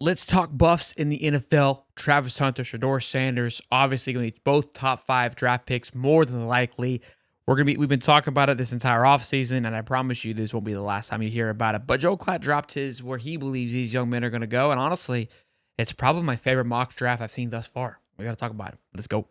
Let's talk buffs in the NFL. Travis Hunter, Shador Sanders, obviously going to be both top 5 draft picks, more than likely. We've been talking about it this entire offseason, and I promise you this won't be the last time you hear about it. But Joe Klatt dropped his where he believes these young men are going to go, and honestly, it's probably my favorite mock draft I've seen thus far. We got to talk about it. Let's go.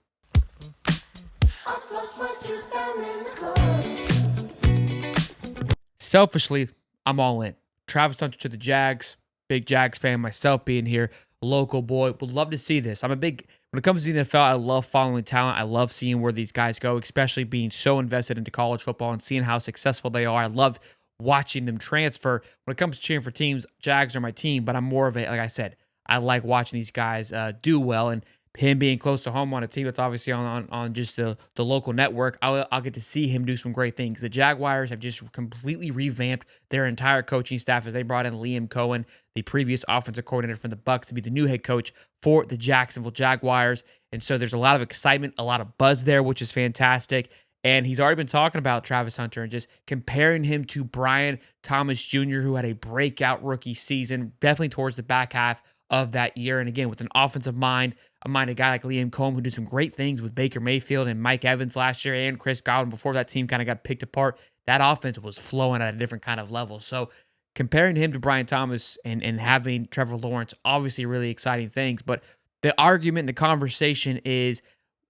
Selfishly, I'm all in. Travis Hunter to the Jags. Big Jags fan myself, being here, local boy. Would love to see this. When it comes to the NFL, I love following talent. I love seeing where these guys go, especially being so invested into college football and seeing how successful they are. I love watching them transfer. When it comes to cheering for teams, Jags are my team, but I'm more of a, like I said, I like watching these guys do well. And him being close to home on a team that's obviously on just the local network, I'll get to see him do some great things. The Jaguars have just completely revamped their entire coaching staff as they brought in Liam Cohen, the previous offensive coordinator from the Bucs, to be the new head coach for the Jacksonville Jaguars. And so there's a lot of excitement, a lot of buzz there, which is fantastic. And he's already been talking about Travis Hunter and just comparing him to Brian Thomas Jr., who had a breakout rookie season, definitely towards the back half of that year. And again, with an offensive mind, a guy like Liam Cohen, who did some great things with Baker Mayfield and Mike Evans last year, and Chris Godwin before that team kind of got picked apart. That offense was flowing at a different kind of level. So comparing him to Brian Thomas and having Trevor Lawrence, obviously really exciting things. But the argument, the conversation is,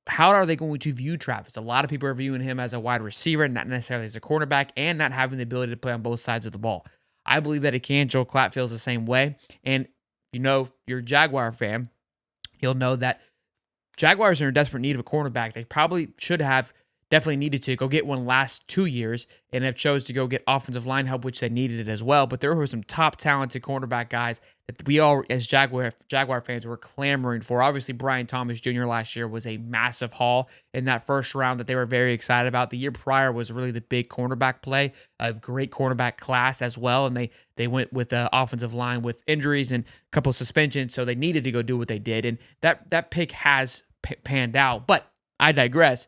how are they going to view Travis? A lot of people are viewing him as a wide receiver, not necessarily as a cornerback, and not having the ability to play on both sides of the ball. I believe that he can. Joe Klatt feels the same way. And you're a Jaguar fan, you'll know that Jaguars are in desperate need of a cornerback. They probably should have definitely needed to go get one last 2 years and have chose to go get offensive line help, which they needed it as well. But there were some top talented cornerback guys that we all, as Jaguar fans, were clamoring for. Obviously, Brian Thomas Jr. last year was a massive haul in that first round that they were very excited about. The year prior was really the big cornerback play, a great cornerback class as well. And they went with the offensive line with injuries and a couple of suspensions, so they needed to go do what they did. And that pick has panned out. But I digress.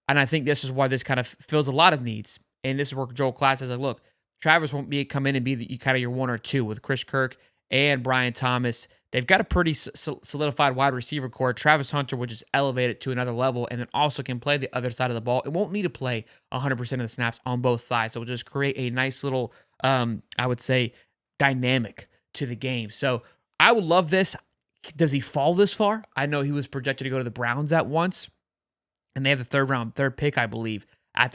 And I think this is why this kind of fills a lot of needs. And this is where Joel Klatt says, like, look, Travis won't come in and be kind of your 1 or 2 with Chris Kirk and Brian Thomas. They've got a pretty solidified wide receiver core. Travis Hunter will just elevate it to another level and then also can play the other side of the ball. It won't need to play 100% of the snaps on both sides. So it'll just create a nice little, I would say, dynamic to the game. So I would love this. Does he fall this far? I know he was projected to go to the Browns at once. And they have the third pick, I believe,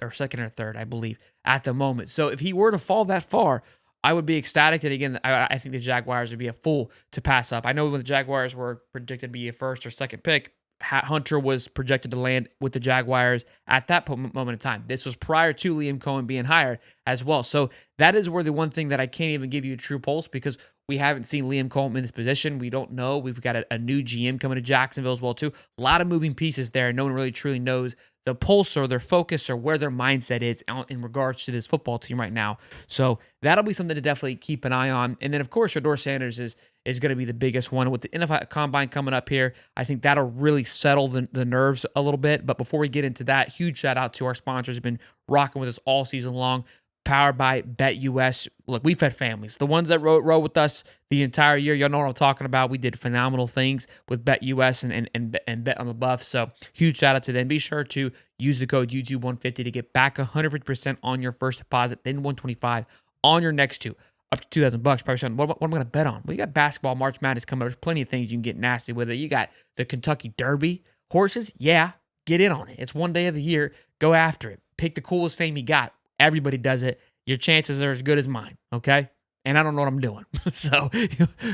or second or third, I believe, at the moment. So if he were to fall that far, I would be ecstatic. And again, I think the Jaguars would be a fool to pass up. I know when the Jaguars were projected to be a first or second pick, Hunter was projected to land with the Jaguars at that moment in time. This was prior to Liam Cohen being hired as well. So that is where the one thing that I can't even give you a true pulse, because we haven't seen Liam Cohen in this position. We don't know. We've got a new GM coming to Jacksonville as well, too. A lot of moving pieces there. No one really truly knows the pulse or their focus or where their mindset is in regards to this football team right now. So that'll be something to definitely keep an eye on. And then, of course, Shador Sanders is going to be the biggest one. With the NFL Combine coming up here, I think that'll really settle the nerves a little bit. But before we get into that, huge shout out to our sponsors who've been rocking with us all season long. Powered by BetUS. Look, we fed families. The ones that rode with us the entire year, y'all know what I'm talking about. We did phenomenal things with BetUS and Bet on the Buff. So huge shout out to them. Be sure to use the code YouTube150 to get back 150% on your first deposit, then 125 on your next two, up to $2,000. Probably saying, what am I going to bet on? Well, you got basketball, March Madness coming up. There's plenty of things you can get nasty with it. You got the Kentucky Derby. Horses, yeah, get in on it. It's one day of the year. Go after it. Pick the coolest name you got. Everybody does it. Your chances are as good as mine, okay? And I don't know what I'm doing. So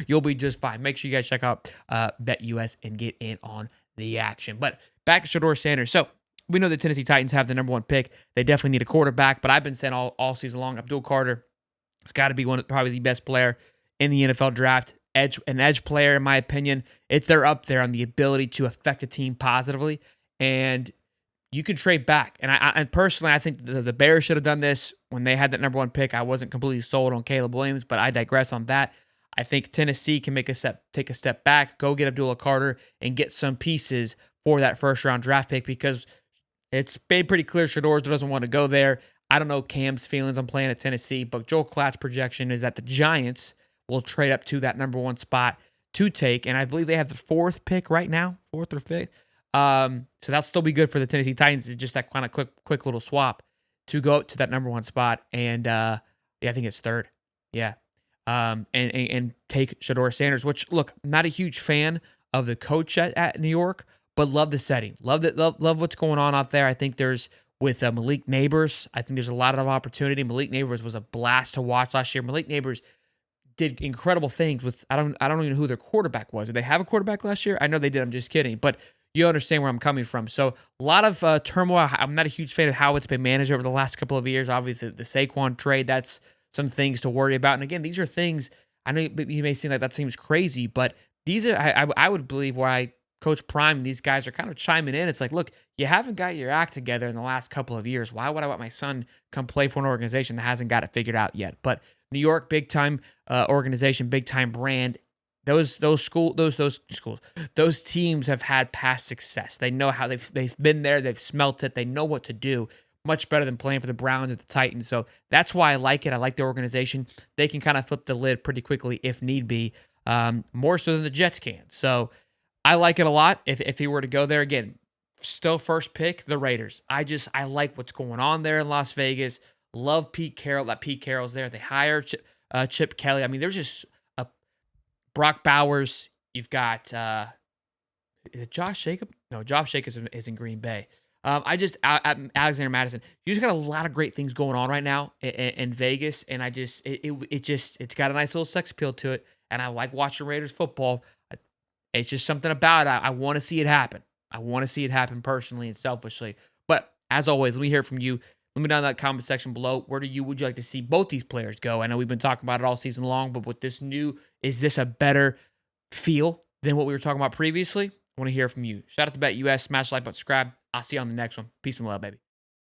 you'll be just fine. Make sure you guys check out BetUS and get in on the action. But back to Shador Sanders. So we know the Tennessee Titans have the number 1 pick. They definitely need a quarterback, but I've been saying all season long, Abdul Carter has got to be probably the best player in the NFL draft. An edge player, in my opinion. They're up there on the ability to affect a team positively. And you can trade back. And personally, I think the Bears should have done this when they had that number 1 pick. I wasn't completely sold on Caleb Williams, but I digress on that. I think Tennessee can take a step back, go get Abdullah Carter, and get some pieces for that first-round draft pick, because it's been pretty clear Shedeur doesn't want to go there. I don't know Cam's feelings on playing at Tennessee, but Joel Klatt's projection is that the Giants will trade up to that number 1 spot to take, and I believe they have the fourth pick right now, fourth or fifth. So that'll still be good for the Tennessee Titans. It's just that kind of quick little swap to go up to that number one spot, and yeah, I think it's third. Yeah, and take Shador Sanders. Which look, I'm not a huge fan of the coach at New York, but love the setting. Love what's going on out there. I think there's with Malik Neighbors. I think there's a lot of opportunity. Malik Neighbors was a blast to watch last year. Malik Neighbors did incredible things with I don't even know who their quarterback was. Did they have a quarterback last year? I know they did. I'm just kidding. But you understand where I'm coming from. So a lot of turmoil. I'm not a huge fan of how it's been managed over the last couple of years. Obviously, the Saquon trade, that's some things to worry about. And again, these are things I know you may seem like that seems crazy, but these are I would believe why Coach Prime and these guys are kind of chiming in. It's like, look, you haven't got your act together in the last couple of years. Why would I want my son come play for an organization that hasn't got it figured out yet? But New York, big time organization, big time brand. Those schools, those teams have had past success. They know how they've been there. They've smelt it. They know what to do. Much better than playing for the Browns or the Titans. So that's why I like it. I like the organization. They can kind of flip the lid pretty quickly if need be, more so than the Jets can. So I like it a lot. If he were to go there again, still first pick the Raiders. I like what's going on there in Las Vegas. Love Pete Carroll. That Pete Carroll's there. They hire Chip Kelly. I mean, there's just Brock Bowers. You've got is it Josh Jacob? No, Josh Jacobs is in Green Bay. Alexander Madison. You just got a lot of great things going on right now in Vegas, and it's got a nice little sex appeal to it. And I like watching Raiders football. It's just something about it. I want to see it happen. I want to see it happen personally and selfishly. But as always, let me hear from you. Let me know in that comment section below. Where would you like to see both these players go? I know we've been talking about it all season long, but with this new, is this a better feel than what we were talking about previously? I want to hear from you. Shout out to BetUS. Smash the like button, subscribe. I'll see you on the next one. Peace and love, baby.